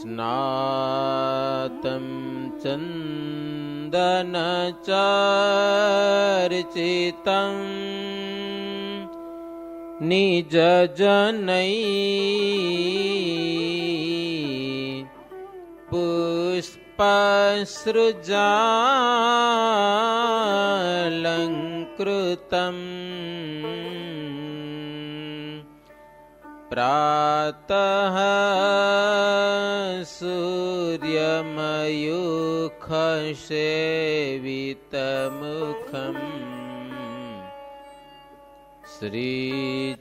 स्नातं चन्दनचर्चितं निजजनैः पुष्पसृजालङ्कृतम् प्रातः सूर्यमयूखसेवितमुखम् श्रीचन्द्रसालोपरि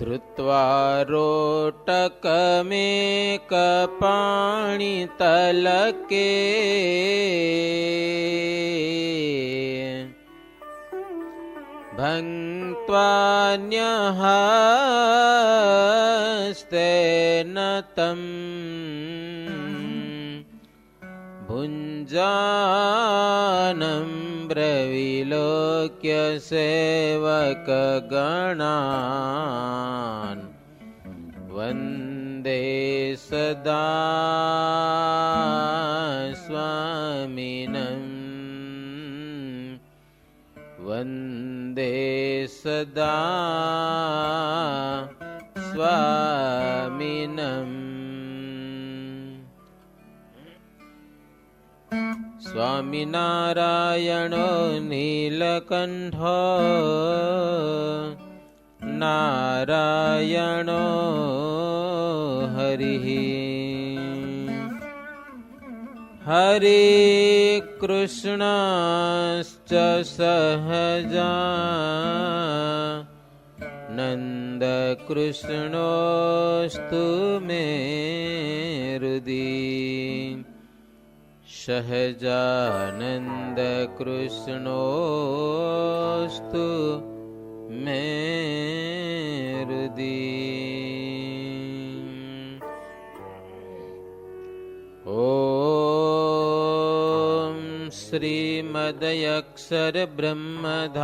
धृत्वा रोटकमेकपाणितलके भङ्क्त्वान्यहस्तेन तम् भुञ्जानं ब्रविलोक्य सेवकगणान् वन्दे सदा स्वामिनं वन्दे सदा स्वामिनम्। स्वामिनारायणो नीलकण्ठो नारायणो हरिः। हरे कृष्णाश्च सहजा नन्दकृष्णोऽस्तु मे हृदि। सहजानंद कृष्णोऽस्तु मे हृदि। ॐ श्रीमदयक्षर ब्रह्मधामाधिपतये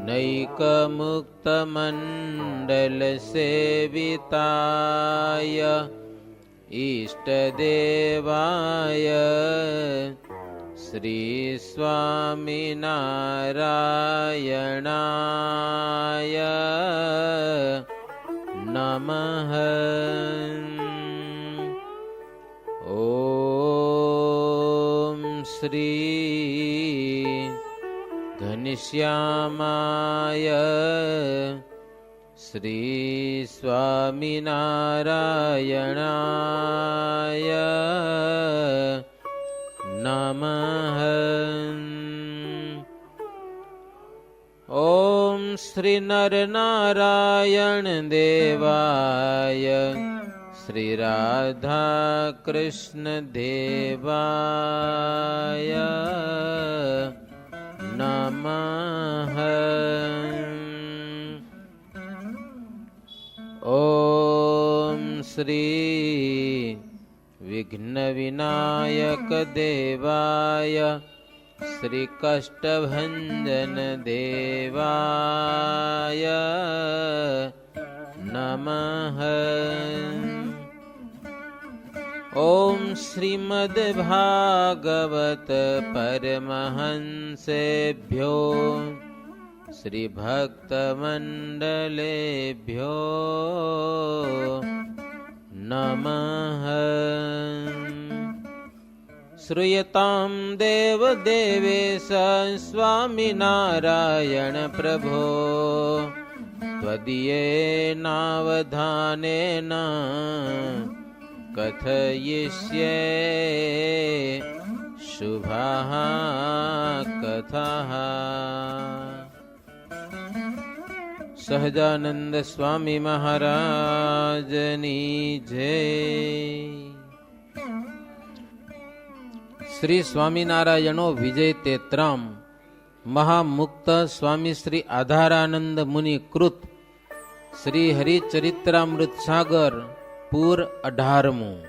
नैकमुक्तमण्डलसेविताय इष्टदेवाय श्रीस्वामिनारायणाय नमः। ॐ श्री घनश्यामाय श्री स्वामिनारायणाय नमः। ॐ श्री नरनारायण देवाय श्री राधा कृष्ण देवाय नमः। ॐ श्री विघ्नविनायक देवाय श्री कष्टभंजन देवाय नमः। ॐ श्रीमद्भागवत परमहंसेभ्यो श्री भक्तमंडलेभ्यो नमः। श्रूयतां देव देवेश स्वामिनारायण प्रभो त्वदीयेनावधानेन कथयिष्ये शुभाः कथाः। સહજાનંદ સ્વામી મહારાજની જય। શ્રી સ્વામિનારાયણો વિજય તેત્રામ મહામુક્ત સ્વામી શ્રી આધારાનંદ મુનિ કૃત શ્રી હરિચરિત્રામૃત સાગર પૂર 18મું।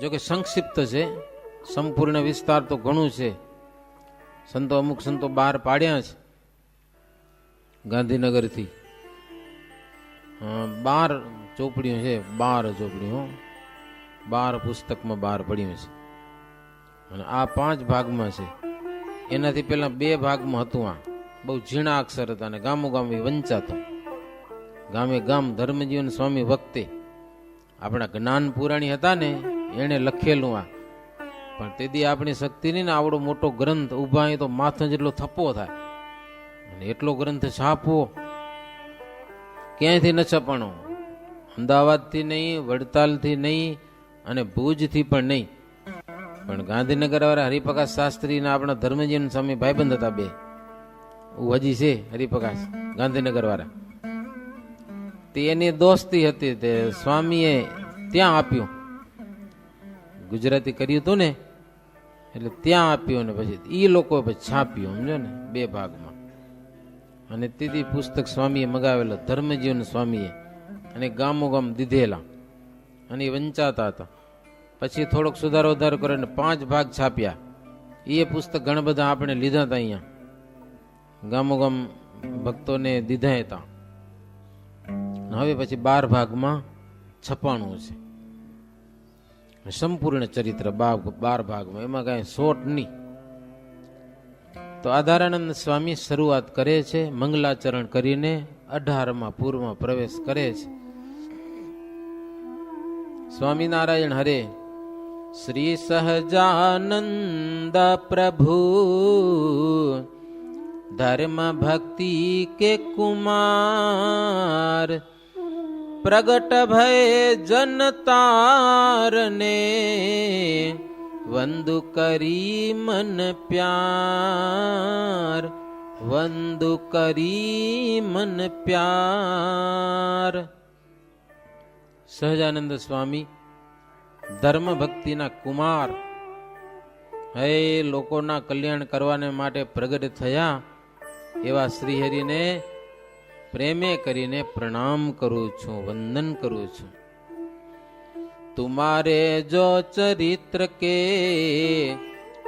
જોકે સંક્ષિપ્ત છે, સંપૂર્ણ વિસ્તાર તો ઘણું છે. સંતો અમુક સંતો બહાર પાડ્યા છે ગાંધીનગરથી. 12 ચોપડીઓ છે, 12 ચોપડીઓ, 12 પુસ્તકમાં બહાર પડ્યું છે. અને આ 5 ભાગમાં છે. એનાથી પહેલા 2 ભાગમાં હતું. આ બહુ ઝીણા અક્ષર હતા અને ગામો ગામ વંચાતો. ગામે ગામ ધર્મજીવન સ્વામી વખતે આપણા જ્ઞાન પુરાણી હતા ને, એને લખેલું આ. પણ તેથી આપણી શક્તિ નહીં ને, આવડો મોટો ગ્રંથ ઉભા એ તો માથો જેટલો થપ્પો થાય. અને એટલો ગ્રંથ છાપવો ક્યાંયથી ન છપાણો. અમદાવાદથી નહીં, વડતાલથી નહીં અને ભુજથી પણ નહીં. પણ ગાંધીનગર વાળા હરિપ્રકાશ શાસ્ત્રીના આપણા ધર્મજીવન સ્વામી ભાઈબંધ હતા 2. હજી છે હરિપ્રકાશ ગાંધીનગર વાળા. તે એની દોસ્તી હતી. તે સ્વામીએ ત્યાં આપ્યું, ગુજરાતી કર્યું હતું ને, એટલે ત્યાં આપ્યું. ને પછી એ લોકો પછી છાપ્યું, સમજો ને, 2 ભાગમાં. અને તેથી પુસ્તક સ્વામીએ મગાવેલા, ધર્મજીવન સ્વામીએ, અને ગામો ગામ દીધેલા, અને એ વંચાતા હતા. પછી થોડોક સુધારો વધારો કર્યો ને 5 ભાગ છાપ્યા. એ પુસ્તક ઘણા બધા આપણે લીધા હતા અહીંયા, ગામો ગામ ભક્તોને દીધા હતા. હવે પછી 12 ભાગમાં છપાણું છે સંપૂર્ણ ચરિત્ર, 12 ભાગમાં. એમાં કઈ શોર્ટ નહીં. તો આધારાનંદ સ્વામી શરૂઆત કરે છે, મંગલાચરણ કરીને 18મા પૂરમાં પ્રવેશ કરે છે. સ્વામિનારાયણ હરે. શ્રી સહજાનંદ પ્રભુ ધર્મ ભક્તિ કે કુમાર, પ્રગટ ભય જનતારને વંદુ કરી મન પ્યાર, વંદુ કરી મન પ્યાર. સહજાનંદ સ્વામી ધર્મ ભક્તિના કુમાર, હે લોકોના કલ્યાણ કરવાને માટે પ્રગટ થયા એવા શ્રીહરિને પ્રેમે કરીને પ્રણામ કરું છું, વંદન કરું છું. તુમારે જો ચરિત્ર કે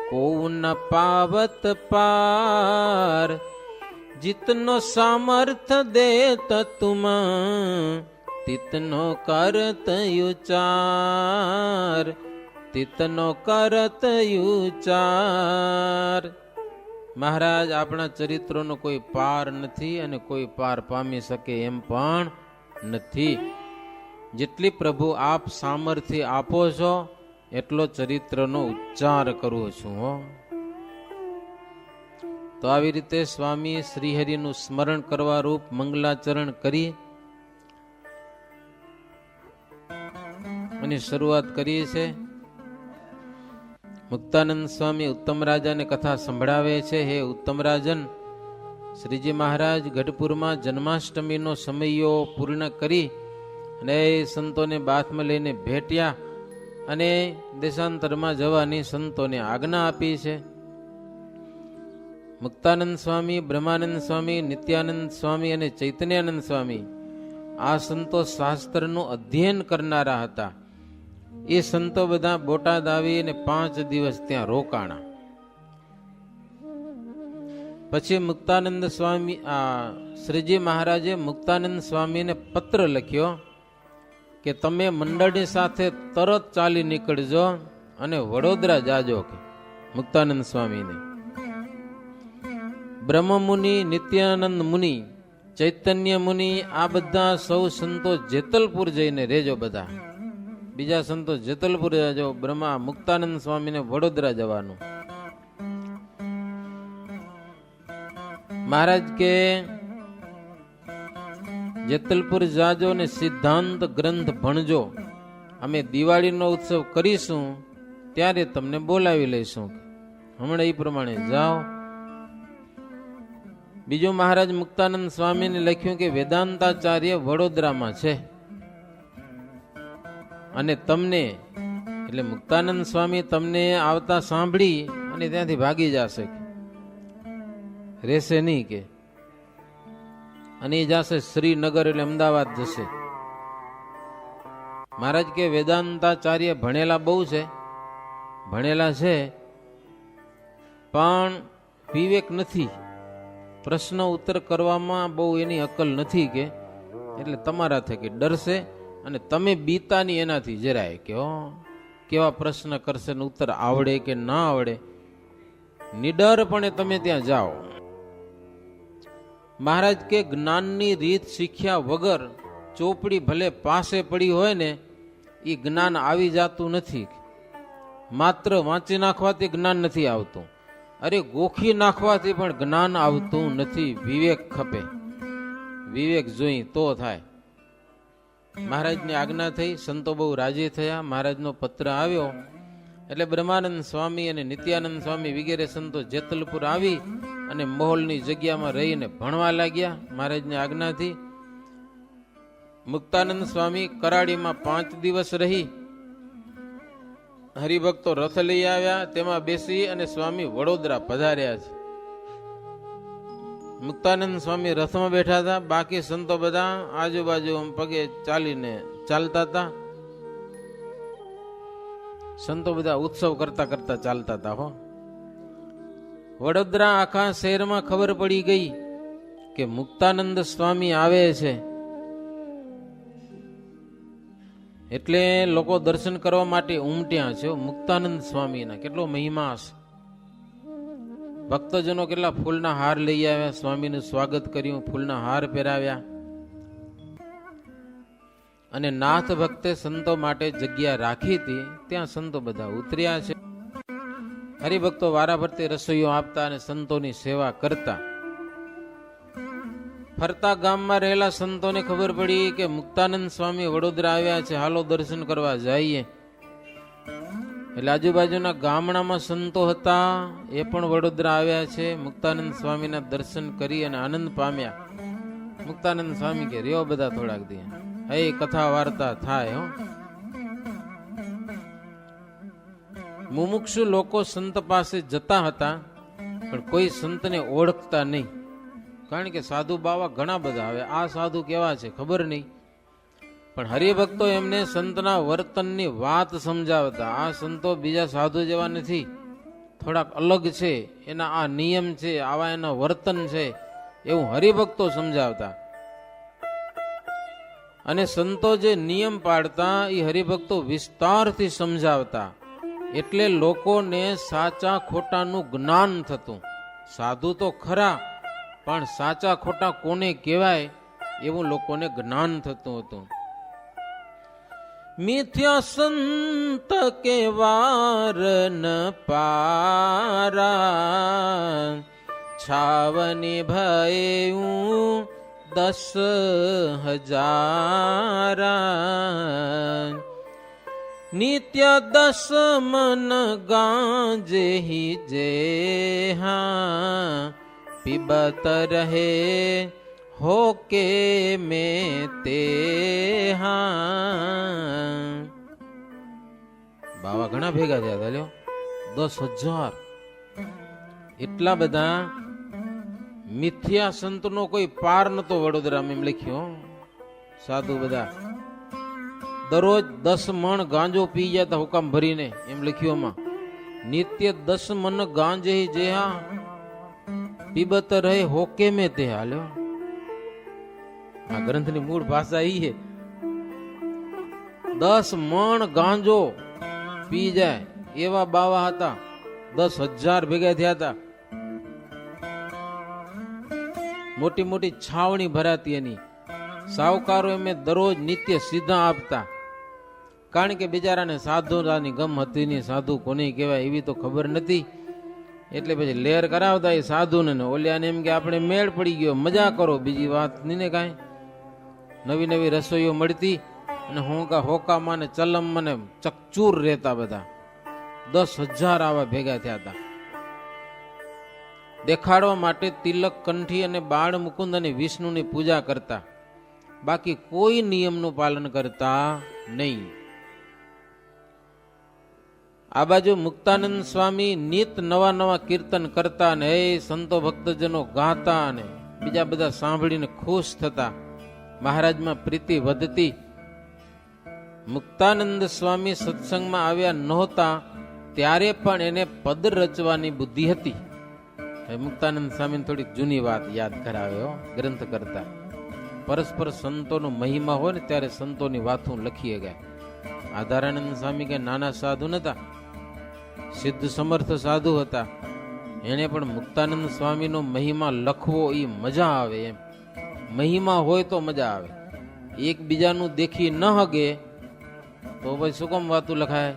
કો ન પાવત પાર, जितनो सामर्थ देत तुम तितनो करत युचार, तितनो करत युचार. મહારાજ, આપણા ચરિત્રોનો કોઈ પાર નથી અને કોઈ પાર પામી શકે એમ પણ નથી. જેટલી પ્રભુ આપ સામર્થ્ય આપો છો એટલો ચરિત્રનો ઉચ્ચાર કરું છું હો. તો આવી રીતે સ્વામી શ્રીહરિનું સ્મરણ કરવા રૂપ મંગલાચરણ કરી અને શરૂઆત કરી છે. મુક્તાનંદ સ્વામી ઉત્તમ રાજાને કથા સંભળાવે છે. હે ઉત્તમ રાજન, શ્રીજી મહારાજ ગઢપુરમાં જન્માષ્ટમીનો સમયો પૂર્ણ કરી અને સંતોને બાથમાં લઈને ભેટ્યા અને દેશાંતરમાં જવાની સંતોને આજ્ઞા આપી છે. મુક્તાનંદ સ્વામી, બ્રહ્માનંદ સ્વામી, નિત્યાનંદ સ્વામી અને ચૈતન્યાનંદ સ્વામી આ સંતો શાસ્ત્રનું અધ્યયન કરનારા હતા. એ સંતો બધા બોટાદ આવીને 5 દિવસ ત્યાં રોકાણા. પછી મુક્તાનંદ સ્વામી શ્રીજી મહારાજે મુક્તાનંદ સ્વામીને પત્ર લખ્યો કે તમે મંડળની સાથે તરત ચાલી નીકળજો અને વડોદરા જાજો. કે મુક્તાનંદ સ્વામીને બ્રહ્મ મુનિ, નિત્યાનંદ મુનિ, ચૈતન્ય મુનિ આ બધા સૌ સંતો જેતલપુર જઈને રેજો. બધા બીજા સંતો જેતલપુર જાજો, બ્રહ્મા મુક્તાનંદ સ્વામીને વડોદરા જવાનું. મહારાજ કે જેતલપુર જાજો ને સિદ્ધાંત ગ્રંથ ભણજો. અમે દિવાળીનો ઉત્સવ કરીશું ત્યારે તમને બોલાવી લઈશું. હમણાં એ પ્રમાણે જાઓ. બીજું મહારાજ મુક્તાનંદ સ્વામીને લખ્યું કે વેદાંતાચાર્ય વડોદરામાં છે અને તમને એટલે મુક્તાનંદ સ્વામી તમને આવતા સાંભળી અને ત્યાંથી ભાગી જશે, રહેશે નહીં કે. અને એ જશે શ્રીનગર એટલે અમદાવાદ જશે. મહારાજ કે વેદાંતાચાર્ય ભણેલા બહુ છે, ભણેલા છે, પણ વિવેક નથી, પ્રશ્ન ઉત્તર કરવામાં બહુ એની અકલ નથી કે, એટલે તમારા થકી ડરશે અને તમે બીતાની એનાથી જરાય કે કેવા પ્રશ્ન કરશે ને ઉત્તર આવડે કે ના આવડે, નિડરપણે તમે ત્યાં જાઓ. મહારાજ કે જ્ઞાનની રીત શીખ્યા વગર ચોપડી ભલે પાસે પડી હોય ને એ જ્ઞાન આવી જાતું નથી. માત્ર વાંચી નાખવાથી જ્ઞાન નથી આવતું, અરે ગોખી નાખવાથી પણ જ્ઞાન આવતું નથી. વિવેક ખપે, વિવેક જોઈ તો થાય. મહારાજની આજ્ઞા થઈ, સંતો બહુ રાજી થયા. મહારાજનો પત્ર આવ્યો એટલે બ્રહ્માનંદ સ્વામી અને નિત્યાનંદ સ્વામી વગેરે સંતો જેતલપુર આવી અને મહોલની જગ્યામાં રહીને ભણવા લાગ્યા મહારાજની આજ્ઞાથી. મુક્તાનંદ સ્વામી કરાડીમાં 5 દિવસ રહી. હરિભક્તો રથ લઈ આવ્યા, તેમાં બેસી અને સ્વામી વડોદરા પધાર્યા છે. મુક્તાનંદ સ્વામી રથમાં બેઠા હતા, બાકી સંતો બધા આજુબાજુ પગે ચાલીને ચાલતા હતા. સંતો બધા ઉત્સવ કરતા કરતા ચાલતા હતા. વડોદરા આખા શહેરમાં ખબર પડી ગઈ કે મુક્તાનંદ સ્વામી આવે છે, એટલે લોકો દર્શન કરવા માટે ઉમટ્યા છે. મુક્તાનંદ સ્વામીના કેટલો મહિમા છે. ભક્તજનો કેટલા ફૂલના હાર લઈ આવ્યા, સ્વામીનું સ્વાગત કર્યું, ફૂલના હાર પહેરાવ્યા. અને નાથ ભક્તે સંતો માટે જગ્યા રાખી હતી, ત્યાં સંતો બધા ઉતર્યા છે. હરિભક્તો વારાફરતી રસોઈઓ આપતા અને સંતોની સેવા કરતા. ફરતા ગામમાં રહેલા સંતોને ખબર પડી કે મુક્તાનંદ સ્વામી વડોદરા આવ્યા છે, હાલો દર્શન કરવા જઈએ. એટલે આજુબાજુના ગામડામાં સંતો હતા, એ પણ વડોદરા આવ્યા છે. મુક્તાનંદ સ્વામીના દર્શન કરી અને આનંદ પામ્યા. મુક્તાનંદ સ્વામી કે રહ્યો બધા થોડાક દી, હે કથા વાર્તા થાય. મુમુક્ષુ લોકો સંત પાસે જતા હતા, પણ કોઈ સંતને ઓળખતા નહીં. કારણ કે સાધુ બાવા ઘણા બધા, હવે આ સાધુ કેવા છે ખબર નહીં, પણ હરિભક્તો એમને સંતના વર્તનની વાત સમજાવતા. આ સંતો બીજા સાધુ જેવા નથી, થોડાક અલગ છે, એના આ નિયમ છે, આવા એના વર્તન છે, એવું હરિભક્તો સમજાવતા. અને સંતો જે નિયમ પાડતા એ હરિભક્તો વિસ્તારથી સમજાવતા, એટલે લોકોને સાચા ખોટાનું જ્ઞાન થતું. સાધુ તો ખરા, પણ સાચા ખોટા કોને કહેવાય એવું લોકોને જ્ઞાન થતું હતું. મિથ્યા સંત કે વાર ન પારા, છાવની ભયું 10,000, નિત્ય 10 મન ગાંજે જેહા, પીબત રહે હો કે મેં તે. બાવા ઘણા ભેગા થયા હતા, લ્યો 10,000. એટલા બધા મિથ્યા સંતનો કોઈ પાર નતો વડોદરામાં, એમ લખ્યું. સાધુ બધા દરરોજ 10 મણ ગાંજો પી જતા હુકામ ભરીને, એમ લખ્યું એમાં. નિત્ય 10 મન ગાંજે જેહા, પીબત રહે હોકે મેં તે. હાલ્યો, આ ગ્રંથની મૂળ ભાષા ઈ છે. 10 મણ ગાંજો પી જાય એવા બાવા હતા. 10,000 ભેગા થયા હતા. મોટી મોટી છાવણી ભરાતી એની. સાવકારો એમને દરરોજ નિત્ય સીધા આપતા, કારણ કે બિચારાને સાધુની ગમ હતી નહીં, સાધુ કોને કહેવાય એવી તો ખબર નથી. એટલે પછી લેર કરાવતા એ સાધુને, ઓલિયાને એમ કે આપણે મેળ પડી ગયો, મજા કરો, બીજી વાત નહીં ને કાંઈ. નવી નવી રસોઈઓ મળતી અને હોકા માને ચલમ મને ચકચૂર રહેતા બધા. 10,000 આવા ભેગા થયા હતા. દેખાડવા માટે તિલક, કંઠી અને બાળ મુકુંદ અને વિષ્ણુની પૂજા કરતા, બાકી કોઈ નિયમનું પાલન કરતા નહીં. આ બાજુ મુક્તાનંદ સ્વામી નિત નવા નવા કીર્તન કરતા અને હે સંતો ભક્તજનો ગાતા અને બીજા બધા સાંભળીને ખુશ થતા. મહારાજમાં પ્રીતિ વધતી. મુક્તાનંદ સ્વામી સત્સંગમાં આવ્યા નહોતા ત્યારે પણ એને પદ રચવાની બુદ્ધિ હતી. મુક્તાનંદ સ્વામી થોડીક જૂની વાત યાદ કરાવે ગ્રંથ કરતા. પરસ્પર સંતોનો મહિમા હોય ને ત્યારે સંતોની વાતો લખીએ ગયા. આધારાનંદ સ્વામી કે નાના સાધુ નતા, સિદ્ધ સમર્થ સાધુ હતા. એને પણ મુક્તાનંદ સ્વામીનો મહિમા લખવો એ મજા આવે એમ. મહિમા હોય તો મજા આવે. એકબીજાનું દેખી ન હગે તો ભાઈ શું કામ વાતું લખાય?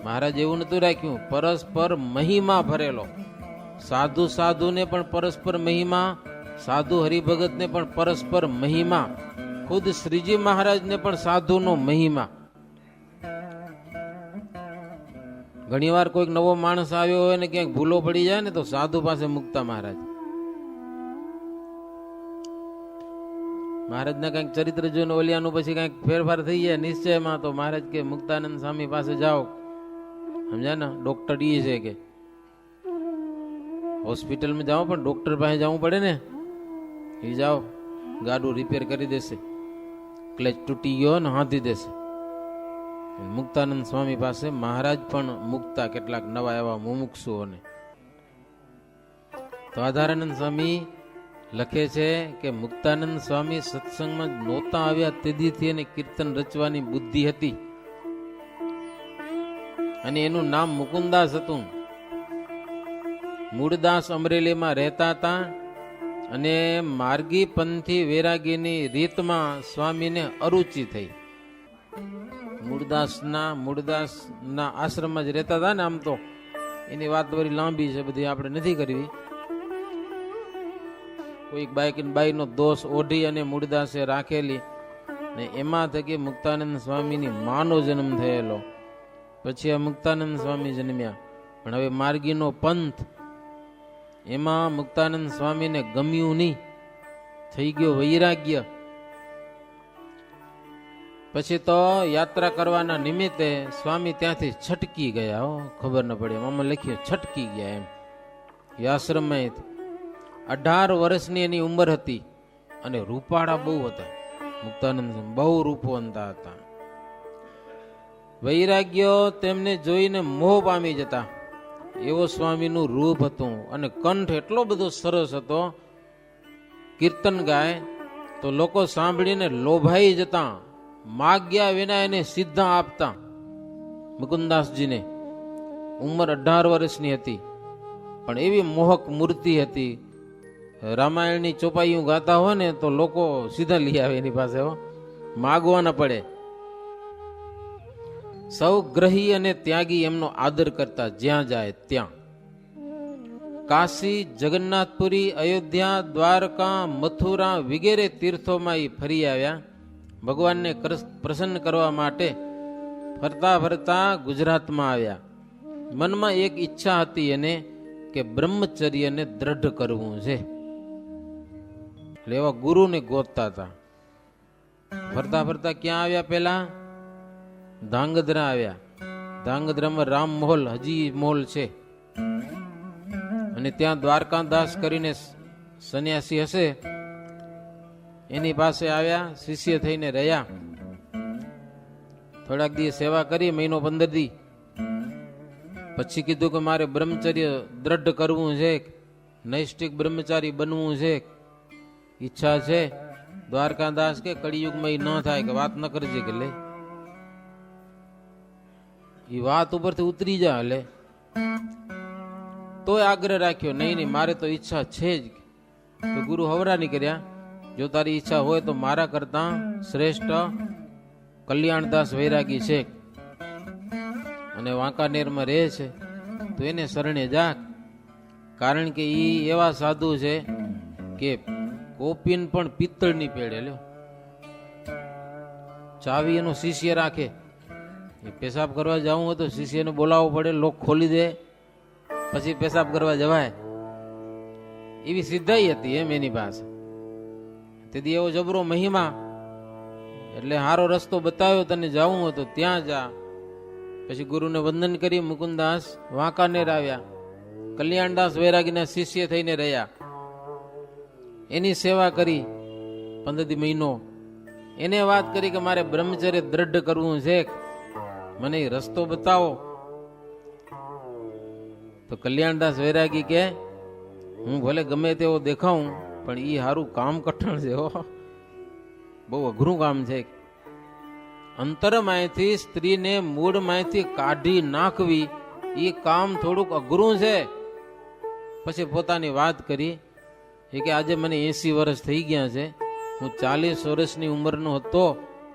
મહારાજ એવું નતું રાખ્યું, પરસ્પર મહિમા ભરેલો. સાધુ સાધુને પણ પરસ્પર મહિમા, સાધુ હરિભગતને પણ પરસ્પર મહિમા, ખુદ શ્રીજી મહારાજને પણ સાધુનો મહિમા. ઘણી વાર કોઈક નવો માણસ આવ્યો હોય ને ક્યાંક ભૂલો પડી જાય ને તો સાધુ પાસે મુક્તા મહારાજ. મહારાજના કંઈક ચરિત્ર જોઈને ઓલિયાનું પછી કંઈક ફેરફાર થઈ જાય નિશ્ચયમાં, તો મહારાજ કે મુક્તાનંદ સ્વામી પાસે જાઓ. સમજ્યા ને? ડોક્ટર ઈ છે કે હોસ્પિટલમાં જાઓ પણ ડોક્ટર પાસે જવું પડે ને. એ જાઓ, ગાડું રિપેર કરી દેશે, ક્લચ તૂટી ગયો ને હાંધી દેશે. મુક્તાનંદ સ્વામી પાસે મહારાજ પણ મુક્તા કેટલાક નવા એવા મુમુક્ષુઓને. તો આધારાનંદ સ્વામી લખે છે કે મુક્તાનંદ સ્વામી સત્સંગમાં નહોતા આવ્યા તેદીથી એને કીર્તન રચવાની બુદ્ધિ હતી, અને એનું નામ મુકુંદાસ હતું. મૂળદાસ અમરેલીમાં રહેતા હતા, અને માર્ગી પંથી વૈરાગીની રીતમાં સ્વામીને અરુચિ થઈ. મૂળદાસના આશ્રમમાં જ રહેતા હતા ને. આમ તો એની વાત બધી લાંબી છે, બધી આપણે નથી કરવી. કોઈક બાઈનો દોષ ઓઢી અને મૂળદાસે રાખેલી, ને એમાં થકી મુક્તાનંદ સ્વામીની માનો જન્મ થયેલો. પછી આ મુક્તાનંદ સ્વામી જન્મ્યા. પણ હવે માર્ગીનો પંથ, એમાં મુક્તાનંદ સ્વામીને ગમ્યું નહીં, થઈ ગયો વૈરાગ્ય. પછી તો યાત્રા કરવાના નિમિત્તે સ્વામી ત્યાંથી છટકી ગયા. ખબર ન પડે, આમાં લખ્યું છટકી ગયા એમ. આશ્રમમાં 18 વર્ષની એની ઉંમર હતી, અને રૂપાળા બહુ હતા. મુક્તાનંદ બહુ રૂપવંતા હતા. વૈરાગ્ય તેમને જોઈને મોહ પામી જતા, એવો સ્વામીનું રૂપ હતું. અને કંઠ એટલો બધો સરસ હતો, કીર્તન ગાય તો લોકો સાંભળીને લોભાઈ જતા, માગ્યા વિના એને સીધા આપતા. મુકુંદાસજીને ઉંમર 18 વર્ષની હતી, પણ એવી મોહક મૂર્તિ હતી. રામાયણની ચોપાઈઓ ગાતા હોય ને તો લોકો સીધા લઈ આવે એની પાસે, માગવા ન પડે. સૌ ગ્રહી અને ત્યાગી એમનો આદર કરતા, જ્યાં જાય ત્યાં. કાશી, જગન્નાથપુરી, અયોધ્યા, દ્વારકા, મથુરા વગેરે તીર્થોમાં એ ફરી આવ્યા. ભગવાનને પ્રસન્ન કરવા માટે ફરતા ફરતા ગુજરાતમાં આવ્યા. મનમાં એક ઈચ્છા હતી એને કે બ્રહ્મચર્યને દ્રઢ કરવું છે. એવા ગુરુને ગોતતા હતા. ફરતા ફરતા ક્યાં આવ્યા? પેલા ધાંગધ્રા આવ્યા. ધાંગધ્રામાં રામ મહોલ, હજી મહોલ છે. અને ત્યાં દ્વારકાદાસ કરીને સંન્યાસી હશે, એની પાસે આવ્યા, શિષ્ય થઈને રહ્યા. થોડાક દિવસ સેવા કરી, મહિનો 15 દી. પછી કીધું કે મારે બ્રહ્મચર્ય દ્રઢ કરવું છે, નૈષ્ઠિક બ્રહ્મચારી બનવું છે, ઈચ્છા છે. દ્વારકાદાસ કે કળિયુગમાં એ ન થાય, કે વાત ન કરજે, કે લે એ વાત ઉપરથી ઉતરી જા. લે તોય આગ્રહ રાખ્યો, નહીં મારે તો ઈચ્છા છે જ. તો ગુરુ હવરાની કર્યા, જો તારી ઈચ્છા હોય તો મારા કરતા શ્રેષ્ઠ કલ્યાણદાસ વૈરાગી છે, અને વાંકાનેરમાં રહે છે, તો એને શરણે જા. કારણ કે એ એવા સાધુ છે કે કોપીન પણ પિત્તળની પેડે લ્યો, ચાવી એનો શિષ્ય રાખે. એ પેશાબ કરવા જવું હોય તો શિષ્યને બોલાવવો પડે, લોક ખોલી દે, પછી પેશાબ કરવા જવાય. એવી સિદ્ધાઈ હતી એમ એની પાસે. તેથી એવો જબરો મહિમા. એટલે હારો રસ્તો બતાવ્યો, તને જવું હોય તો ત્યાં જા. પછી ગુરુને વંદન કરી મુકુંદાસ વાંકાનેર આવ્યા. કલ્યાણદાસ વૈરાગીના શિષ્ય થઈને રહ્યા. એની સેવા કરી 15 મહિનો. એને વાત કરી કે મારે બ્રહ્મચર્ય દ્રઢ કરવું છે, મને એ રસ્તો બતાવો. તો કલ્યાણદાસ વૈરાગી કે હું ભલે ગમે તેવો દેખાઉં પણ ઈ હારું કામ કઠણ છે હો, બહુ અઘરું કામ છે. અંતરમાંથી સ્ત્રીને મૂળમાંથી કાઢી નાખવી એ કામ થોડુંક અઘરું છે. પછી પોતાની વાત કરી કે આજે મને 80 વર્ષ થઈ ગયા છે, હું 40 વર્ષની ઉંમરનો હતો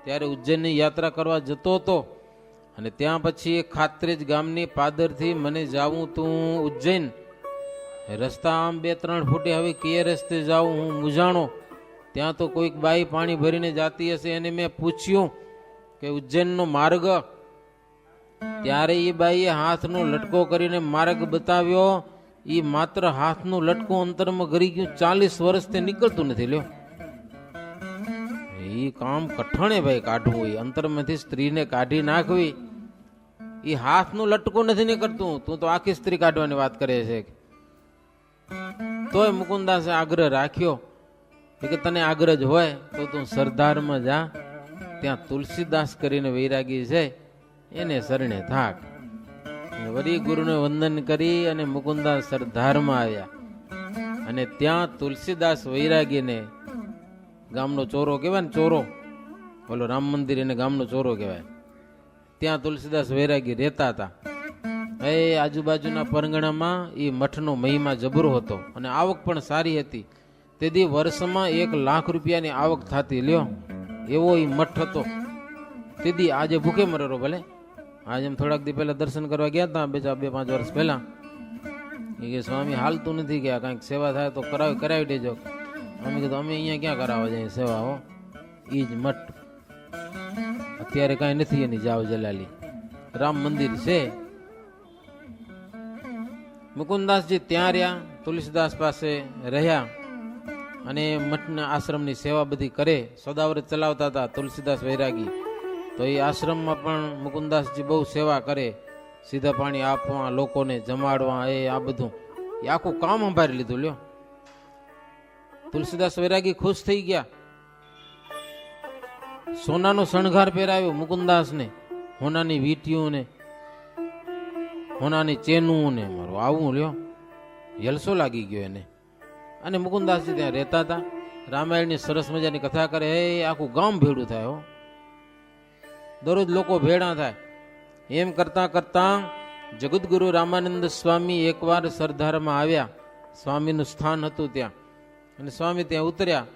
ત્યારે ઉજ્જૈનની યાત્રા કરવા જતો હતો, અને ત્યાં પછી ખાત્રેજ ગામની પાદરથી મને જાવું તું ઉજ્જૈન. રસ્તા આમ 2-3 ફૂટે, હવે કયે રસ્તે જાઉં હું મૂંઝાણો. ત્યાં તો કોઈક બાઈ પાણી ભરીને જાતી હશે, એને મેં પૂછ્યું કે ઉજ્જૈનનો માર્ગ. ત્યારે એ બાઈએ હાથનો લટકો કરીને માર્ગ બતાવ્યો. એ માત્ર હાથનું લટકું અંતરમાં ગરી ગયું, 40 વર્ષથી નીકળતું નથી. લ્યો, એ કામ કઠણે ભાઈ કાઢવું, એ અંતરમાંથી સ્ત્રીને કાઢી નાખવી. એ હાથનું લટકું નથી નીકળતું, તું તો આખી સ્ત્રી કાઢવાની વાત કરે છે. તોય મુકુંદાસે આગ્રહ રાખ્યો કે તને આગ્રહ જ હોય તો તું સરદારમાં જા, ત્યાં તુલસીદાસ કરીને વૈરાગી છે, એને શરણે થાક. વરી ગુરુને વંદન કરી અને મુકુંદાસ સરદારમાં આવ્યા. અને ત્યાં તુલસીદાસ વૈરાગીને, ગામનો ચોરો કહેવાય ને, ચોરો બોલો રામ મંદિર, એને ગામનો ચોરો કહેવાય. ત્યાં તુલસીદાસ વૈરાગી રહેતા હતા. એ આજુબાજુના પરંગણામાં એ મઠનો મહિમા જબરો હતો અને આવક પણ સારી હતી. તેથી વર્ષમાં 1 લાખ રૂપિયાની આવક થતી. લ્યો, એવો એ મઠ હતો. તેથી આજે ભૂખે મરેલો ભલે. આજે એમ થોડાક દી પહેલા દર્શન કરવા ગયા હતા, 2-5 વર્ષ પહેલા. એ કે સ્વામી હાલતું નથી, કે કાંઈક સેવા થાય તો કરાવી દેજો. અમે કીધું અમે અહીંયા ક્યાં કરાવવા જઈએ સેવા, હો એ જ મઠ. અત્યારે કાંઈ નથી એની જાવ જલાલી, રામ મંદિર છે. મુકુંદાસજી ત્યાં રહ્યા, તુલસીદાસ પાસે રહ્યા અને મઠના આશ્રમની સેવા બધી કરે, સદાવ્રત ચલાવતા હતા તુલસીદાસ વૈરાગી. તો એ આશ્રમમાં પણ મુકુંદાસજી બહુ સેવા કરે, સીધા પાણી આપવા, લોકોને જમાડવા, આ બધું એ આખું કામ સંભાળી લીધું. લ્યો, તુલસીદાસ વૈરાગી ખુશ થઈ ગયા. સોનાનો શણગાર પહેરાવ્યો મુકુંદાસને, હોનાની વીંટીઓ ને હોનાની ચેનું ને, મારું આવું. લ્યો, જલસો લાગી ગયો એને. અને મુકુંદાસજી ત્યાં રહેતા હતા. રામાયણની સરસ મજાની કથા કરે, આખું ગામ ભેડું થાય. હો, દરરોજ લોકો ભેડા થાય. એમ કરતા કરતા જગતગુરુ રામાનંદ સ્વામી એકવાર સરદારમાં આવ્યા. સ્વામીનું સ્થાન હતું ત્યાં, અને સ્વામી ત્યાં ઉતર્યા.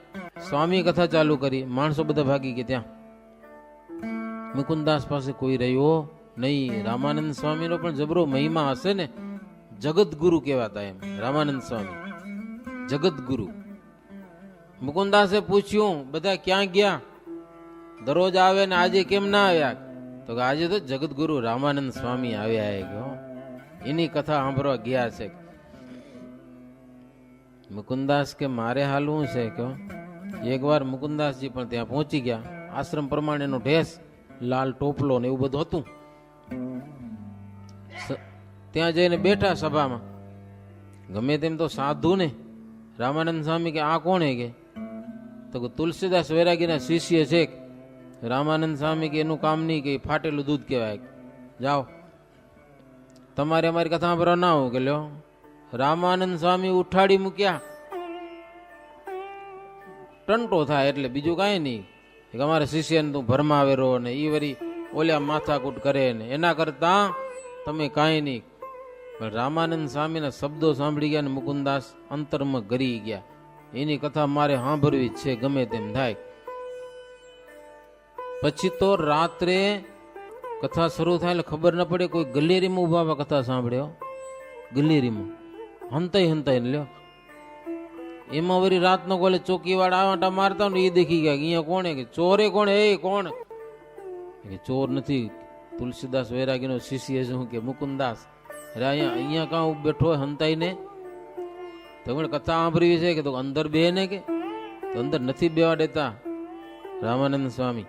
સ્વામી કથા ચાલુ કરી, માણસો બધા ભાગી ગયા. ત્યાં મુકુંદાસ પાસે કોઈ રહ્યો નહીં. રામાનંદ સ્વામીનો પણ જબરો મહિમા હશે ને, જગતગુરુ કહેવાતા એમ રામાનંદ સ્વામી, જગતગુરુ. મુકુંદાસે પૂછ્યું બધા ક્યાં ગયા? દરરોજ આવે ને આજે કેમ ના આવ્યા? તો આજે તો જગતગુરુ રામાનંદ સ્વામી આવ્યા, એની કથા સાંભળવા ગયા છે. મુકુંદાસ કે મારે હાલવું છે કે. એકવાર મુકુંદાસજી પણ ત્યાં પહોંચી ગયા. આશ્રમ પ્રમાણેનો ઢેસ, લાલ ટોપલો ને એવું બધું હતું. ત્યાં જઈને બેઠા સભામાં. ગમે તેમ તો સાધુ ને. રામાનંદ સ્વામી કે આ કોણ હે? કે તો તુલસીદાસ વૈરાગીના શિષ્ય છે. રામાનંદ સ્વામી કે એનું કામ નહીં, કે ફાટેલું દૂધ કહેવાય, જાઓ તમારે અમારી કથા સાંભળવા ના હોય. કે લ્યો, રામાનંદ સ્વામી ઉઠાડી મૂક્યા. ટંટો થાય એટલે બીજું કાંઈ નહીં, કે અમારા શિષ્યને તું ભરમાવેરો ને એ વરી ઓલ્યા માથાકૂટ કરે ને, એના કરતા તમે કાંઈ નહીં. પણ રામાનંદ સ્વામીના શબ્દો સાંભળી ગયા ને મુકુંદાસ અંતરમાં ગરી ગયા. એની કથા મારે સાંભળવી જ છે, ગમે તેમ થાય. પછી તો રાત્રે કથા શરૂ થાય એટલે ખબર ન પડે, કોઈ ગલેરીમાં ઉભા કથા સાંભળ્યો. ગલેરીમાં હંતાઈ લ્યો. એમાં વળી રાતનો કોલે ચોકીવાળા આટા મારતા ને એ દેખી ગયા. અહીંયા કોણે? કે ચોરે કોણે? એ કોણ? કે ચોર નથી, તુલસીદાસ વૈરાગીનો શિષ્ય છે. હું કે મુકુંદાસ અરે અહીંયા કાં બેઠો હંતાઈ ને? તો કથા સાંભળવી છે. કે તો અંદર બે ને? કે તો અંદર નથી બેવા દેતા રામાનંદ સ્વામી.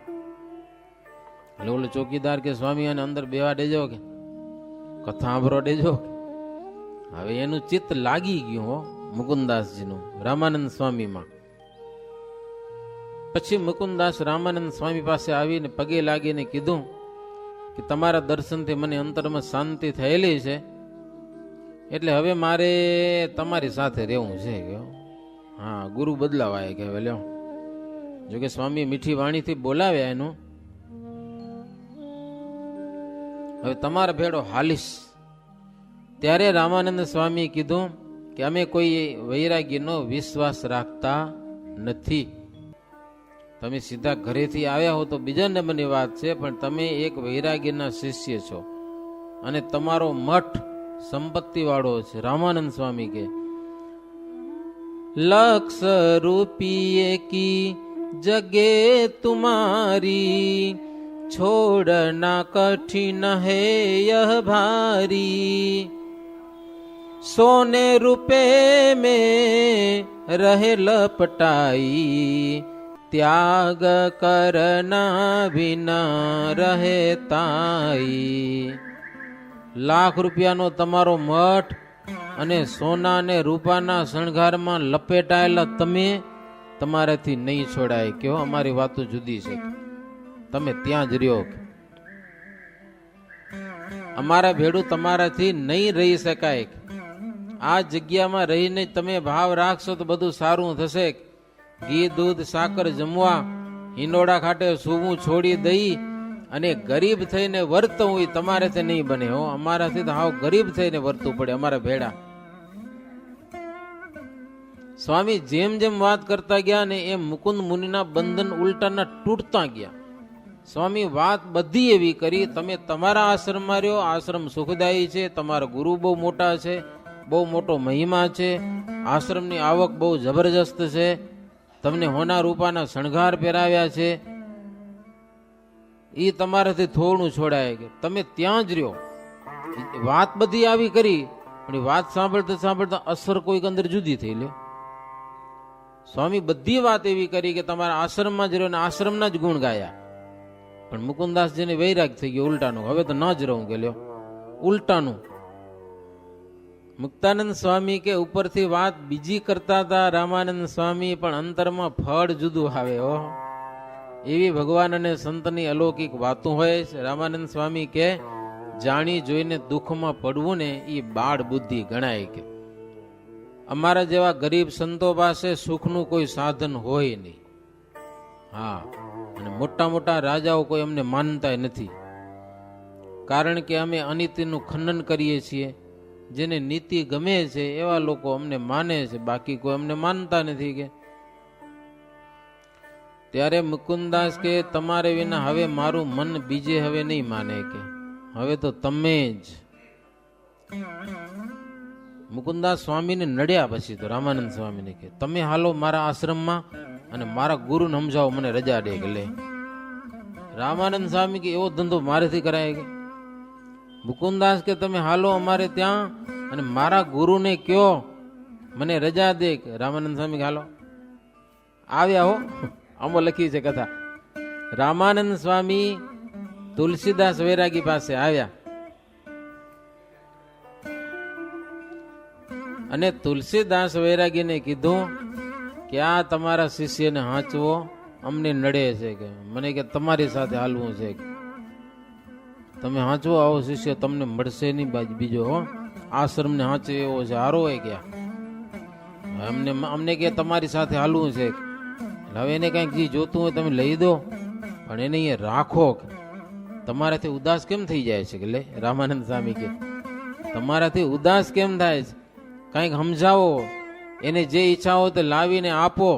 એટલે ઓલો ચોકીદાર કે સ્વામી અને અંદર બેવા દેજો, કે કથા સાંભળવા દેજો. હવે એનું ચિત્ત લાગી ગયું હો મુકુંદાસજીનું રામાનંદ સ્વામીમાં. પછી મુકુંદાસ રામાનંદ સ્વામી પાસે આવીને પગે લાગીને કીધું કે તમારા દર્શનથી મને અંતરમાં શાંતિ થયેલી છે, એટલે હવે મારે તમારી સાથે રહેવું છે. હા, ગુરુ બદલાવાય કે હવે લ્યો. જોકે સ્વામી મીઠી વાણીથી બોલાવ્યા એનું, હવે તમારા ભેડો હાલીશ. ત્યારે રામાનંદ સ્વામી કીધું કે અમે કોઈ વૈરાગીનો વિશ્વાસ રાખતા નથી. તમે સીધા ઘરેથી આવ્યા હો તો બીજા નંબરની વાત છે, પણ તમે એક વૈરાગીના શિષ્ય છો અને તમારો મઠ સંપત્તિ વાળો છે. રામાનંદ સ્વામી કે લક્ષ રૂપિયે કી જગે તુમારી, છોડના કઠિન હે યહ ભારી, સોને રૂપે में रहे लपटाई, त्याग करना बिना રહે તાઈ. લાખ રૂપિયાનો તમારો મઠ અને સોના અને રૂપાના શણગારમાં લપેટાયેલા તમે તમારાથી નહીં છોડાય. કયો અમારી વાતો જુદી છે, તમે ત્યાં જ રહ્યો. અમારા ભેડું તમારાથી નહીં રહી શકાય. આ જગ્યામાં રહીને તમે ભાવ રાખશો તો બધું સારું થશે. ઘી દૂધ સાકર જમવા, હિંડોળા ખાટે સૂવું છોડી દઈ અને ગરીબ થઈને વર્તવું એ તમારાથી નહીં બને. હો, અમારાથી તો હાવ ગરીબ થઈને વર્તવું પડે અમારા ભેડા. સ્વામી જેમ જેમ વાત કરતા ગયા ને એમ મુકુંદ મુનિના બંધન ઉલટાના તૂટતા ગયા. સ્વામી વાત બધી એવી કરી, તમે તમારા આશ્રમમાં રહ્યો, આશ્રમ સુખદાયી છે, તમારા ગુરુ બહુ મોટા છે, બહુ મોટો મહિમા છે, આશ્રમની આવક બહુ જબરજસ્ત છે, તમને હોના રૂપાના શણગાર પહેરાવ્યા છે, એ તમારાથી થોડું છોડાય કે તમે ત્યાં જ રહ્યો. વાત બધી આવી કરી, પણ વાત સાંભળતા સાંભળતા અસર કોઈક અંદર જુદી થઈ લ્યો. સ્વામી બધી વાત એવી કરી કે તમારા આશ્રમમાં જ રહ્યો ને આશ્રમના જ ગુણ ગાયા, પણ મુકુંદાસજીને વૈરાગ થઈ ગયો ઉલટાનું. હવે તો ન જ રહું કે લ્યો ઉલટાનું. મુક્તાનંદ સ્વામી કે ઉપરથી વાત બીજી કરતા હતા રામાનંદ સ્વામી, પણ અંતરમાં ફળ જુદું આવે. હો, એવી ભગવાન અને સંતની અલૌકિક વાતો હોય છે. રામાનંદ સ્વામી કે જાણી જોઈને દુઃખમાં પડવું ને એ બાળ બુદ્ધિ ગણાય. કે અમારા જેવા ગરીબ સંતો પાસે સુખનું કોઈ સાધન હોય નહીં. હા, અને મોટા મોટા રાજાઓ કોઈ અમને માનતા નથી, કારણ કે અમે અનીતિનું ખંડન કરીએ છીએ. જેને નીતિ ગમે છે એવા લોકો અમને માને છે, બાકી કોઈ અમને માનતા નથી. કે ત્યારે મુકુંદાસ કે તમારે વિના હવે મારું મન બીજે હવે નહીં માને. કે હવે તો તમે જ. મુકુંદાસ સ્વામીને નડ્યા પછી તો રામાનંદ સ્વામીને કે તમે હાલો મારા આશ્રમમાં અને મારા ગુરુને સમજાવો, મને રજા દે. કે લે. રામાનંદ સ્વામી કે એવો ધંધો મારેથી કરાય. કે મુકુંદાસ કે તમે હાલો અમારે ત્યાં અને મારા ગુરુને કયો મને રજા દે. રામાનંદ સ્વામી કે હાલો. આવ્યા. હો, આમાં લખી છે કથા. રામાનંદ સ્વામી તુલસીદાસ વૈરાગી પાસે આવ્યા અને તુલસીદાસ વૈરાગીને કીધું કે આ તમારા શિષ્યને હાંચવો અમને નડે છે. કે મને કે તમારી સાથે હાલવું છે. તમે હાંચવો, આવો શિષ્ય તમને મળશે નહીં બીજો. હો, આશ્રમને હાંચે એવો છે હારો હોય. ગયા અમને કે તમારી સાથે હાલવું છે. હવે એને કંઈક જે જોતું હોય તમે લઈ દો, પણ એને અહીંયા રાખો. તમારાથી ઉદાસ કેમ થઈ જાય છે? કે લે. રામાનંદ સ્વામી કે તમારાથી ઉદાસ કેમ થાય છે? કંઈક સમજાવો, એને જે ઈચ્છા હોય તે લાવીને આપો.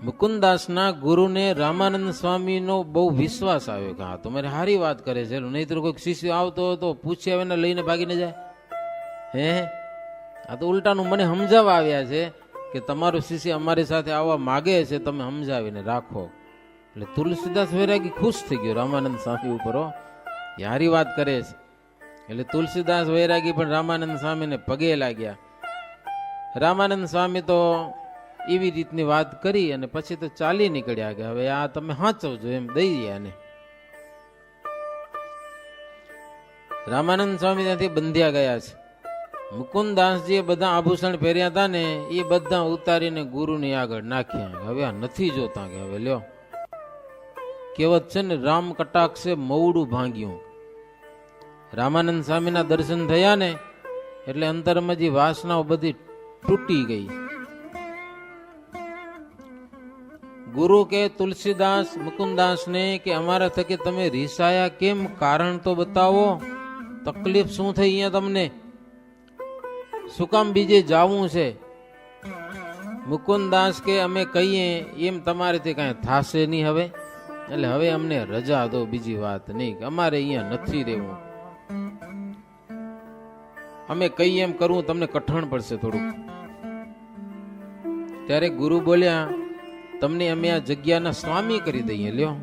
મુકુંદાસના ગુરુને રામાનંદ સ્વામીનો બહુ વિશ્વાસ આવ્યો કે હા તમારે સારી વાત કરે છે, નહીતર કોઈક શિષ્ય આવતો હોય તો પૂછ્યા વિના લઈને ભાગીને જાય. હે, આ તો ઉલટાનું મને સમજાવવા આવ્યા છે કે તમારું શિષ્ય અમારી સાથે આવવા માગે છે, તમે સમજાવીને રાખો. એટલે તુલસીદાસ વૈરાગી ખુશ થઈ ગયો રામાનંદ સ્વામી ઉપર. યારી વાત કરે છે. એટલે તુલસીદાસ વૈરાગી પણ રામાનંદ સ્વામીને પગે લાગ્યા. રામાનંદ સ્વામી તો એવી રીતની વાત કરી અને પછી તો ચાલી નીકળ્યા કે હવે આ તમે હાંચવજો એમ દઈ ગયા ને. રામાનંદ સ્વામી ત્યાંથી બંધ્યા ગયા છે. મુકુંદાસજીએ બધા આભૂષણ પહેર્યા હતા ને એ બધા ઉતારીને ગુરુની આગળ નાખ્યા. હવે આ નથી જોતા કે હવે લ્યો, કહેવત છે ને, રામ કટાક્ષે મવડું ભાંગ્યું. રામાનંદ સ્વામીના દર્શન થયા ને એટલે અંતરમાં જે વાસનાઓ બધી તૂટી ગઈ. ગુરુ કે તુલસીદાસ મુકુંદાસને કે અમારા થકી તમે રીસાયા કેમ? કારણ તો બતાવો, તકલીફ શું થઈ અહીંયા તમને? શું કામ બીજે જાવું છે? મુકુંદાસ કે અમે કહીએ એમ તમારેથી કાંઈ થાશે નહીં હવે, એટલે હવે અમને રજા દો, બીજી વાત નહીં, અમારે અહીંયા નથી રહેવું. અમે કહીએ એમ કરવું તમને કઠણ પડશે થોડુંક. ત્યારે ગુરુ બોલ્યા, તમને અમે આ જગ્યાના સ્વામી કરી દઈએ, લ્યો,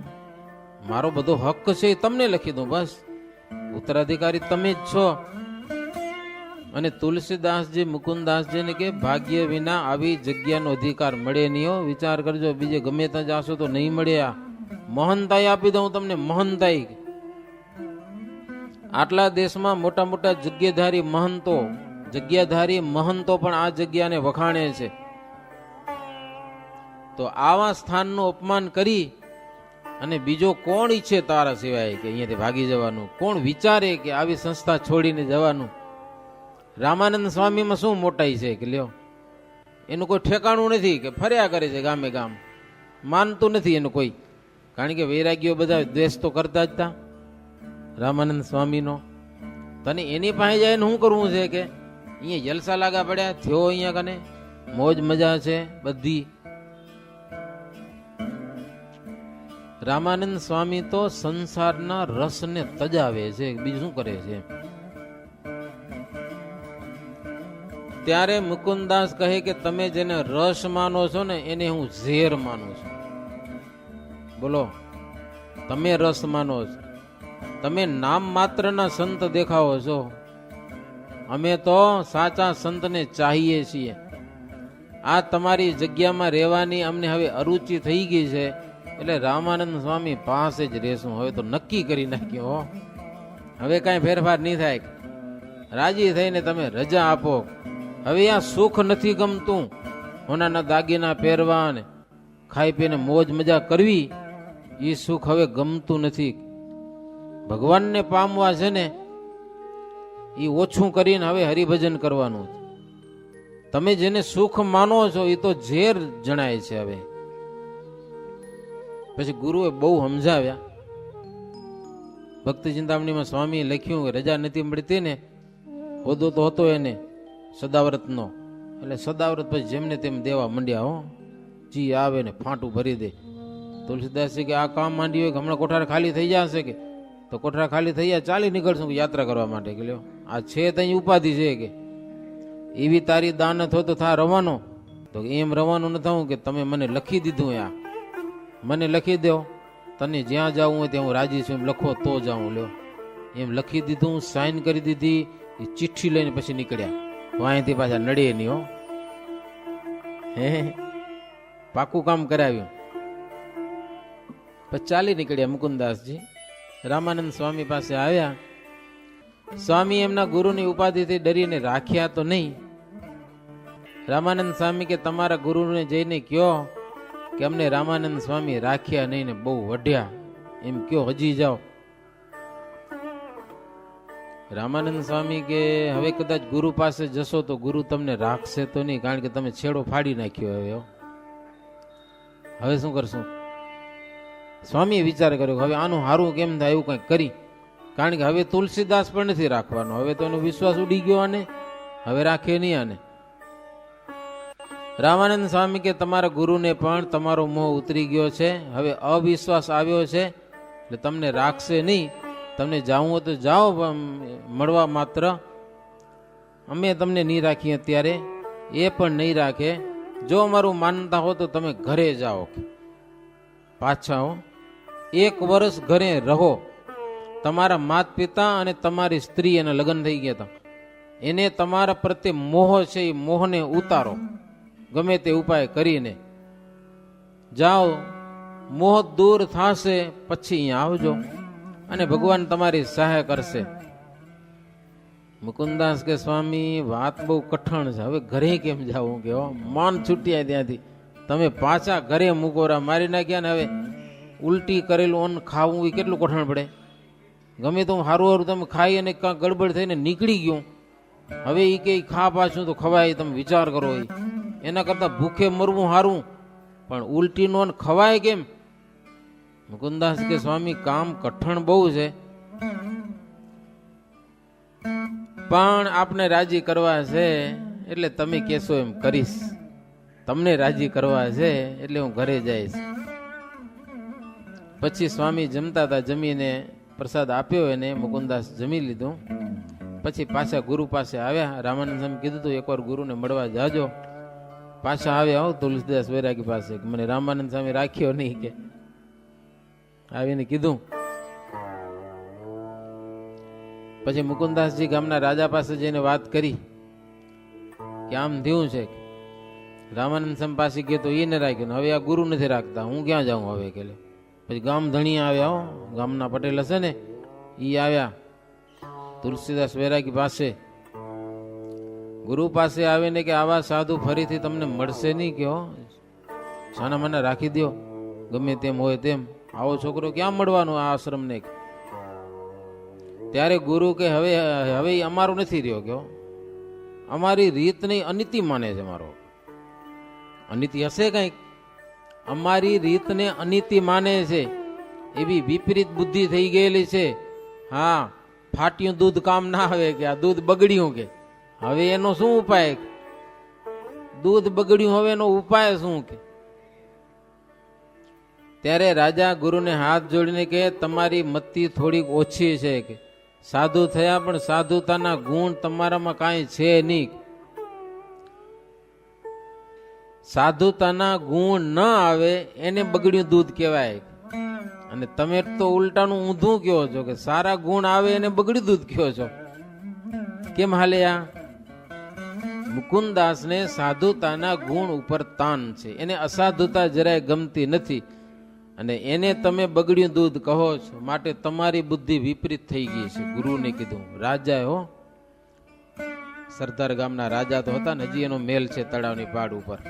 મારો બધો હક છે એ તમને લખી દઉં, બસ ઉત્તરાધિકારી તમે જ છો. અને તુલસીદાસજી મુકુંદાસજીને કે ભાગ્ય વિના આવી જગ્યાનો અધિકાર મળે નહીં હો, વિચાર કરજો, બીજે ગમે ત્યાં જાશો તો નહીં મળે. આ મહંતાઈ આપી દઉં તમને, મહંતાઈ. આટલા દેશમાં મોટા મોટા જગ્યાધારી મહંતો પણ આ જગ્યાને વખાણે છે. તો આવા સ્થાનનું અપમાન કરી અને બીજો કોણ ઈચ્છે તારા સિવાય કે અહીંયાથી ભાગી જવાનું? કોણ વિચારે કે આવી સંસ્થા છોડીને જવાનું? રામાનંદ સ્વામીમાં શું મોટાઈ છે કે લ્યો, એનું કોઈ ઠેકાણું નથી કે ફર્યા કરે છે ગામે ગામ, માનતું નથી એનું કોઈ. કારણ કે વૈરાગ્યો બધા દ્વેષ તો કરતા જ હતા રામાનંદ સ્વામીનો. તને એની પાસે જાય શું કરવું છે કે અહીંયા જલસા લાગા પડ્યા થયો, અહીંયા કને મોજ મજા છે બધી. રામાનંદ સ્વામી તો સંસારના રસને તજાવે છે, બીજું શું કરે છે? ત્યારે મુકુંદાસ કહે કે તમે જેને રસ માનો છો ને એને હું ઝેર માનું છું. બોલો, તમે રસ માનો છો, તમે નામ માત્રના સંત દેખાવો છો, અમે તો સાચા સંતને ચાહીએ છીએ. આ તમારી જગ્યામાં રહેવાની અમને હવે અરુચિ થઈ ગઈ છે, એટલે રામાનંદ સ્વામી પાસે જ રહેશું. હવે તો નક્કી કરી નાખ્યો, હવે કાંઈ ફેરફાર નહીં થાય. રાજી થઈને તમે રજા આપો. હવે આ સુખ નથી ગમતું, હોનાના દાગીના પહેરવા ને ખાઈ પીને મોજ મજા કરવી, એ સુખ હવે ગમતું નથી. ભગવાનને પામવા છે ને એ ઓછું કરીને હવે હરિભજન કરવાનું. તમે જેને સુખ માનો છો એ તો ઝેર જણાય છે. હવે પછી ગુરુએ બહુ સમજાવ્યા. ભક્તિ ચિંતામણીમાં સ્વામીએ લખ્યું કે રજા નથી મળતી ને, હોદો તો હતો એને સદાવ્રતનો, એટલે સદાવ્રત પછી જેમને તેમ દેવા માંડ્યા. હો, જી આવે ને ફાંટું ભરી દે. તુલસીદાસજી કે આ કામ માંડી હોય કે હમણાં કોઠાર ખાલી થઈ જશે, કે તો કોઠાર ખાલી થઈ જાય ચાલી નીકળશું યાત્રા કરવા માટે. કે લ્યો, આ છે ત્યાં ઉપાધિ છે કે એવી તારી દાનત હોય તો થા રવાનો. તો એમ રવાનું ન થવું કે તમે મને લખી દીધું, આ મને લખી દો, તને જ્યાં જવું હોય ત્યાં હું રાજી છું એમ લખો તો જાઉં. લ્યો, એમ લખી દીધું, સાઇન કરી દીધી, એ ચિઠ્ઠી લઈને પછી નીકળ્યા. અહીંથી પાછા નડે નહીં. હો, હે પાકું કામ કરાવ્યું. પછી ચાલી નીકળ્યા મુકુંદાસજી. રામાનંદ સ્વામી પાસે આવ્યા. સ્વામી એમના ગુરુની ઉપાધિથી ડરીને રાખ્યા તો નહીં. રામાનંદ સ્વામી કે તમારા ગુરુને જઈને કયો કે અમને રામાનંદ સ્વામી રાખ્યા નહીં ને બહુ વઢ્યા, એમ કયો, હજી જાઓ. રામાનંદ સ્વામી કે હવે કદાચ ગુરુ પાસે જશો તો ગુરુ તમને રાખશે તો નહીં, કારણ કે તમે છેડો ફાડી નાખ્યો. હવે શું કરશું? સ્વામીએ વિચાર કર્યો હવે આનું હારું કેમ થાય એવું કંઈક કરી, કારણ કે હવે તુલસીદાસ પણ નથી રાખવાનો, હવે તો એનો વિશ્વાસ ઉડી ગયો, આને હવે રાખે નહીં. આને રામાનંદ સ્વામી કે તમારા ગુરુને પણ તમારો મોહ ઉતરી ગયો છે, હવે અવિશ્વાસ આવ્યો છે, એટલે તમને રાખશે નહીં. તમને જાવું હોય તો જાઓ મળવા માત્ર, અમે તમને નહીં રાખીએ અત્યારે, એ પણ નહીં રાખે. જો અમારું માનતા હો તો તમે ઘરે જાઓ પાછા. હો, 1 વર્ષ ઘરે રહો. તમારા માતા પિતા અને તમારી સ્ત્રી એના લગ્ન થઈ ગયા હતા, એને તમારા પ્રત્યે મોહ છે, એ મોહને ઉતારો ગમે તે ઉપાય કરીને. જાઓ, મોહ દૂર થશે પછી અહીંયા આવજો અને ભગવાન તમારી સહાય કરશે. મુકુંદાસ કે સ્વામી વાત બહુ કઠણ છે, હવે ઘરે કેમ જાવું કે માન છૂટ્યા ત્યાંથી, તમે પાછા ઘરે મુકોરા મારી નાખ્યા ને હવે ઉલટી કરેલું અન્ન ખાવું એ કેટલું કઠણ પડે. ગમે તો સારું સારું તમે ખાઈ અને કાંક ગડબડ થઈને નીકળી ગયું, હવે એ કે ખા પાછું તો ખવાય, તમે વિચાર કરો. એના કરતા ભૂખે મરવું સારું, પણ ઉલટી નો ખવાય કેમ? મુકુંદાસ કે સ્વામી કામ કઠણ બહુ છે, પણ આપને રાજી કરવા છે એટલે તમે કહેશો એમ કરીશ, તમને રાજી કરવા છે એટલે હું ઘરે જઈશ. પછી સ્વામી જમતા હતા, જમીને પ્રસાદ આપ્યો એને, મુકુંદાસ જમી લીધું. પછી પાછા ગુરુ પાસે આવ્યા. રામાનંદ સ્વામી કીધું તું એકવાર ગુરુને મળવા જાજો. પાછા આવ્યા તુલસીદાસ વૈરાગી પાસે, મને રામાનંદ સ્વામી રાખ્યો નહીં કે આવીને કીધું. પછી મુકુંદાસજી ગામના રાજા પાસે જઈને વાત કરી કે આમ થયું છે. રામાનંદ સ્વામી પાસે ગયો તો એને રાખ્યો, હવે આ ગુરુ નથી રાખતા, હું ક્યાં જાઉં હવે કે. પછી ગામ ધણી આવ્યા, ગામના પટેલ હશે ને એ આવ્યા તુલસીદાસ વૈરાગી પાસે. ગુરુ પાસે આવીને કે આવા સાધુ ફરીથી તમને મળશે નહીં, કયો છાના મને રાખી દો, ગમે તેમ હોય તેમ, આવો છોકરો ક્યાં મળવાનો આ આશ્રમને. ત્યારે ગુરુ કે હવે હવે અમારું નથી રહ્યો, કયો અમારી રીત નહીં, અનિતિ માને છે. મારો અનિતિ હશે કંઈક, અમારી રીતને અનિતિ માને છે, એવી વિપરીત બુદ્ધિ થઈ ગયેલી છે. હા, ફાટ્યું દૂધ કામ ના આવે કે આ દૂધ બગડ્યું કે હવે એનો શું ઉપાય? દૂધ બગડ્યું હવે એનો ઉપાય શું કે? ત્યારે રાજા ગુરુને હાથ જોડીને કે તમારી મતિ થોડીક ઓછી છે, કે સાધુ થયા પણ સાધુતાના ગુણ તમારામાં કાંઈ છે નહીં. સાધુતાના ગુણ ન આવે એને બગડ્યું દૂધ કહેવાય. અને તમે તો ઉલટાનું ઊંધું કહો છો કે સારા ગુણ આવે એને બગડ્યું દૂધ કહો છો. કેમ હાલે આ? મુકુંદાસને સાધુતાના ગુણ ઉપર તાન છે, એને અસાધુતા જરાય ગમતી નથી, અને એને તમે બગડ્યું દૂધ કહો છો, માટે તમારી બુદ્ધિ વિપરીત થઈ ગઈ છે. ગુરુને કીધું. રાજા હો, સરદાર ગામના રાજા તો હતા ને, હજી એનો મેલ છે તળાવની પાડ ઉપર,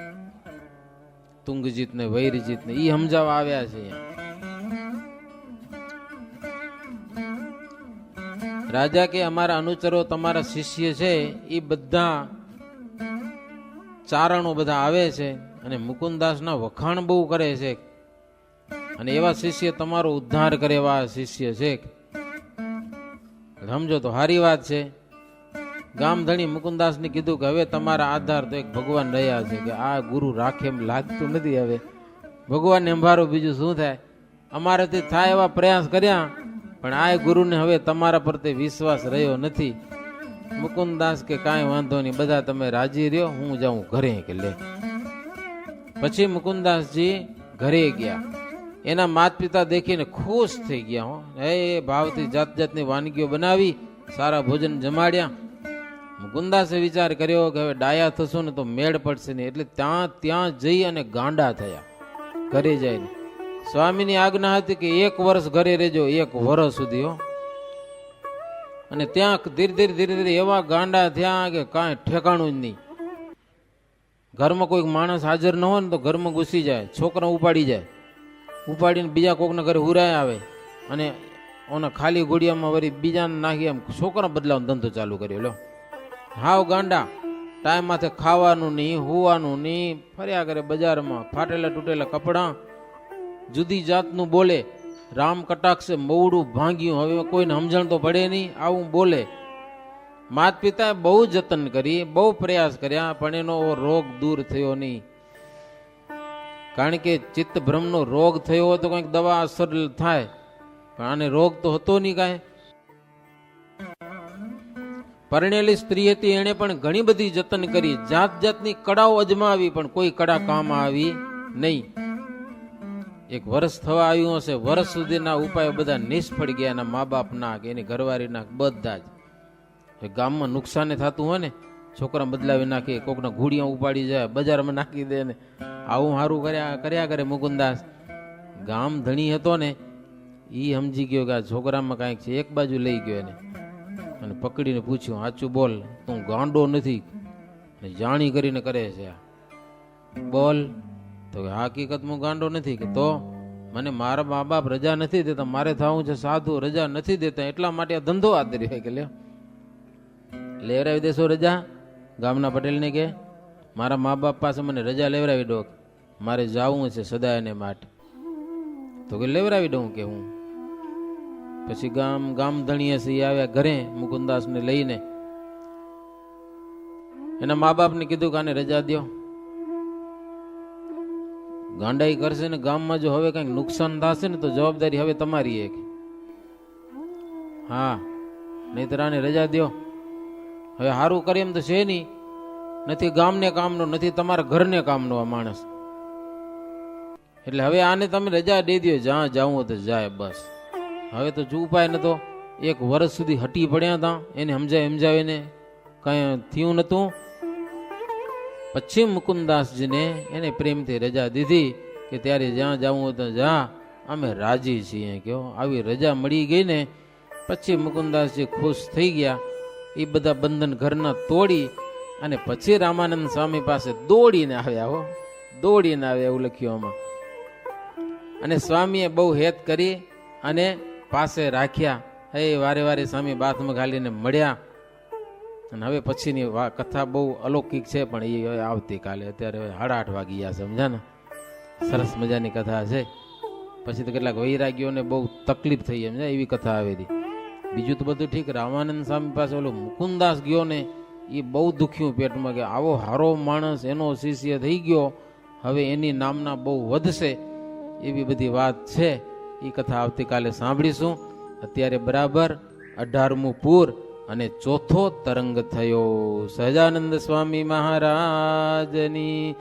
તુંગજીત ને વૈરજીત ને ઈ સમજાવવા આવ્યા છે. રાજા કે અમારા અનુચરો તમારા શિષ્ય છે એ બધા ચારણો બધા આવે છે અને મુકુંદાસના વખાણ બહુ કરે છે, અને એવા શિષ્ય તમારો ઉદ્ધાર કરે એવા શિષ્ય છે. સમજો તો સારી વાત છે. ગામધણી મુકુંદાસને કીધું કે હવે તમારા આધાર તો એક ભગવાન રહ્યા છે, કે આ ગુરુ રાખે એમ લાગતું નથી. હવે ભગવાનને અંભારો બીજું શું થાય? અમારાથી થાય એવા પ્રયાસ કર્યા, પણ આ ગુરુને હવે તમારા પર તે વિશ્વાસ રહ્યો નથી. મુકુંદાસ કે કાંઈ વાંધો નહીં, બધા તમે રાજી રહ્યો, હું જાઉં ઘરે કે લે. પછી મુકુંદાસજી ઘરે ગયા. એના માત પિતા દેખીને ખુશ થઈ ગયા. એ ભાવથી જાત જાતની વાનગીઓ બનાવી, સારા ભોજન જમાડ્યા. મુકુંદાસે વિચાર કર્યો કે હવે ડાયા થશું ને તો મેળ પડશે નહીં, એટલે ત્યાં જઈ અને ગાંડા થયા. ઘરે જઈને સ્વામીની આજ્ઞા હતી કે 1 વર્ષ ઘરે રહેજો, 1 વર્ષ સુધી. અને ત્યાં ધીરે ધીરે એવા ગાંડા થયા કે કાંઈ ઠેકાણું જ નહીં. ઘરમાં કોઈક માણસ હાજર ન હોય ને તો ઘરમાં ઘૂસી જાય, છોકરા ઉપાડી જાય, ઉપાડીને બીજા કોકના ઘરે હુરાય આવે, અને ઓના ખાલી ઘોડિયામાં વળી બીજાને નાખી એમ છોકરા બદલાવાનો ધંધો ચાલુ કર્યો. લો, હાવ ગાંડા. ટાઈમ માથે ખાવાનું નહીં, હુવાનું નહીં, ફર્યા કરે બજારમાં, ફાટેલા તૂટેલા કપડાં, જુદી જાતનું બોલે, રામ કટાક્ષે મવડું ભાંગ્યું, હવે કોઈને સમજણ તો પડે નહીં, આવું બોલે. માત પિતાએ બહુ જતન કરી, બહુ પ્રયાસ કર્યા, પણ એનો રોગ દૂર થયો નહીં. કારણ કે ચિત્ત ભ્રમનો રોગ થયો હોય તો કંઈક દવા અસર થાય, પણ આને રોગ તો હતો નહીં કાંઈ. પરણેલી સ્ત્રી હતી, એણે પણ ઘણી બધી જતન કરી, જાત જાતની કડાઓ અજમાવી, પણ કોઈ કડા કામ આવી નહીં. 1 વર્ષ થવા આવ્યું હશે, વર્ષ સુધીના ઉપાયો બધા નિષ્ફળ ગયા. એના મા બાપના કે એની ઘરવાળીના બધા જ. ગામમાં નુકસાન થતું હોય ને, છોકરા બદલાવી નાખે, કોકના ઘોડિયા ઉપાડી જાય, બજારમાં નાખી દે ને, આવું સારું કર્યા કરે મુકુંદાસ. ગામ ધણી હતો ને, એ સમજી ગયો કે આ છોકરામાં કાંઈક છે, એક બાજુ લઈ ગયો એને. અને પકડીને પૂછ્યું, સાચું બોલ, તું ગાંડો નથી ને જાણી કરીને કરે છે? બોલ. તો હકીકતમાં ગાંડો નથી. કે તો મને મારા મા બાપ રજા નથી દેતા, મારે થવું છે સાધુ, રજા નથી દેતા, એટલા માટે આ ધંધો આદરી હોય. કે લેવરાવી દેશો રજા? ગામના પટેલને કે મારા મા બાપ પાસે મને રજા લેવરાવી દો, મારે જવું છે સદાયને માટે. તો કે લેવરાવી દઉં. કે હું પછી ગામ ધણીએ સી આવ્યા ઘરે મુકુંદાસને લઈને. એના મા બાપને કીધું કે આને રજા દો, ગાંડાઈ કરશે ને ગામમાં જો હવે કઈક નુકસાન થશે ને તો જવાબદારી હવે તમારી એક. હા, નહીતર આને રજા દો. હવે સારું કરે એમ તો છે નહીં, નથી ગામને કામનો, નથી તમારા ઘરને કામનો આ માણસ. એટલે હવે આને તમે રજા દઈ દો, જ્યાં જાવું તો જાય બસ. હવે તો જો ઉપાય નતો, એક વર્ષ સુધી હટી પડ્યા હતા, એને સમજાવીને કઈ થયું નતું. પછી મુકુંદાસજીને એને પ્રેમથી રજા દીધી કે ત્યારે જ્યાં જવું તો જા, અમે રાજી છીએ. કયો આવી રજા મળી ગઈ ને પછી મુકુંદાસજી ખુશ થઈ ગયા. એ બધા બંધન ઘરના તોડી અને પછી રામાનંદ સ્વામી પાસે દોડીને આવ્યા. હો, દોડીને આવ્યા એવું લખ્યું આમાં. અને સ્વામીએ બહુ હેત કરી અને પાસે રાખ્યા. હે વારે વારે સ્વામી બાથમાં ઘાલીને મળ્યા. અને હવે પછીની કથા બહુ અલૌકિક છે, પણ એ હવે આવતીકાલે. અત્યારે હવે 8:30 વાગી ગયા, સમજા ને? સરસ મજાની કથા છે. પછી તો કેટલાક વૈરાગીઓને બહુ તકલીફ થઈ એમ છે, એવી કથા આવી હતી. બીજું તો બધું ઠીક. રામાનંદ સ્વામી પાસે ઓલો મુકુંદાસ ગયો ને, એ બહુ દુખ્યું પેટમાં કે આવો હારો માણસ એનો શિષ્ય થઈ ગયો, હવે એની નામના બહુ વધશે, એવી બધી વાત છે. એ કથા આવતીકાલે સાંભળીશું. અત્યારે બરાબર 18મું પૂર અને 4થો તરંગ થયો. સહજાનંદ સ્વામી મહારાજની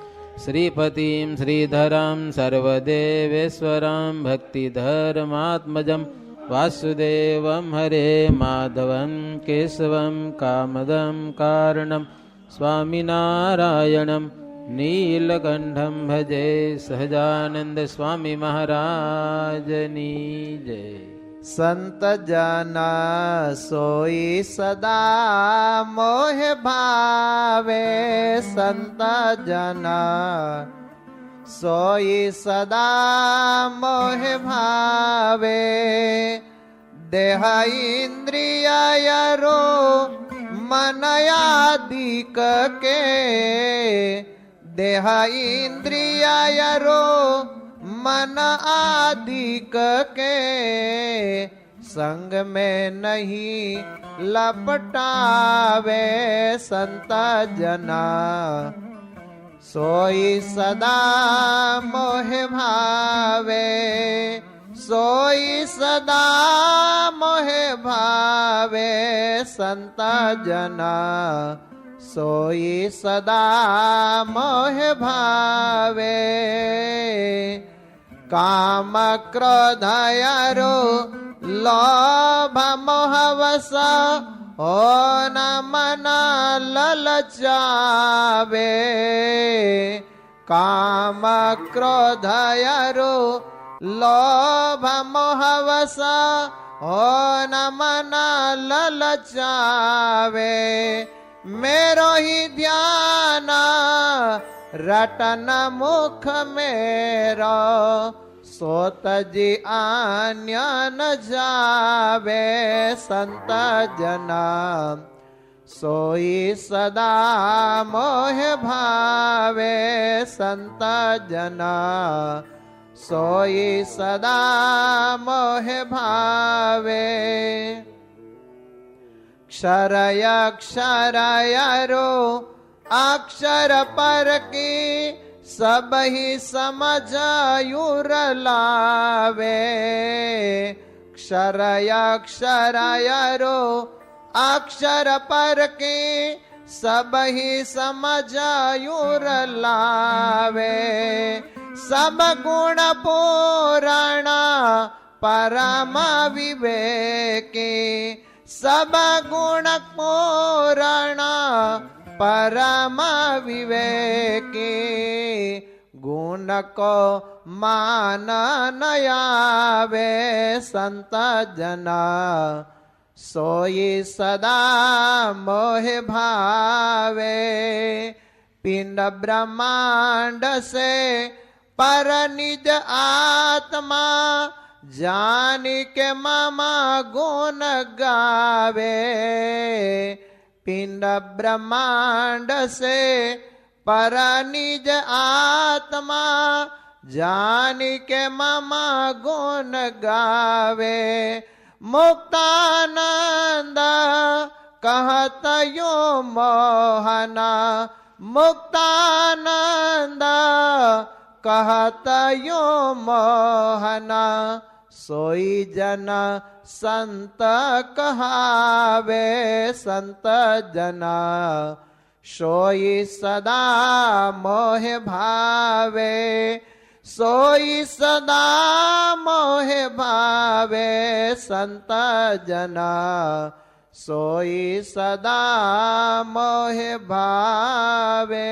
શ્રીપતિમ શ્રીધરમ સર્વદેવેશ્વરમ ભક્તિધર્માત્મજમ વાસુદેવમ હરે માધવમ કેશવમ કામદમ કારણમ સ્વામિનારાયણમ નીલકંઠમ ભજે. સહજાનંદ સ્વામી મહારાજની જય. સંત જન સોઈ સદા મોહ ભાવે, સંત જન સોઈ સદા મોહ ભાવે. દેહ ઇન્દ્રિય રો મનયાદિક કે, દેહ ઇન્દ્રિય રો मन आदिक के, संग में नहीं लपटावे. संत जना सोई सदा मोह भावे, सोई सदा मोह भावे. संत जना सोई सदा मोह भावे. काम क्रोधयरो लोभ मोहवश हो न मन ललचावे. काम क्रोधयरो लोभ मोहवश हो न मन ललचावे. मेरो ही ध्यान रटन मुख मेरो, सोत जी अन्य न जावे. संत जना सोई सदा मोह भावे. संत जना सोई सदा मोह भावे. क्षरय क्षरय रो अक्षर पर की सब ही समझ यूर लावे. क्षरय क्षरय रो अक्षर पर की सब ही समझ यूर लावे. सब गुण पूरण परम विवेकी, सब गुण पूरण परम विवेकी. गुण को मान न आवे. संत जना सोई सदा मोह भावे पिंड ब्रह्मांड से पर निज आत्मा जान के मामा गुण गावे पिंड ब्रह्मांड से पर निज आत्मा जान के मामा गुण गावे मुक्तानंद कहत यो मोहना मुक्तानंद कहत यो मोहना सोई जन संत कहावे संत जना सोई सदा मोह भावे सोई सदा मोह भावे संत जना सोई सदा मोह भावे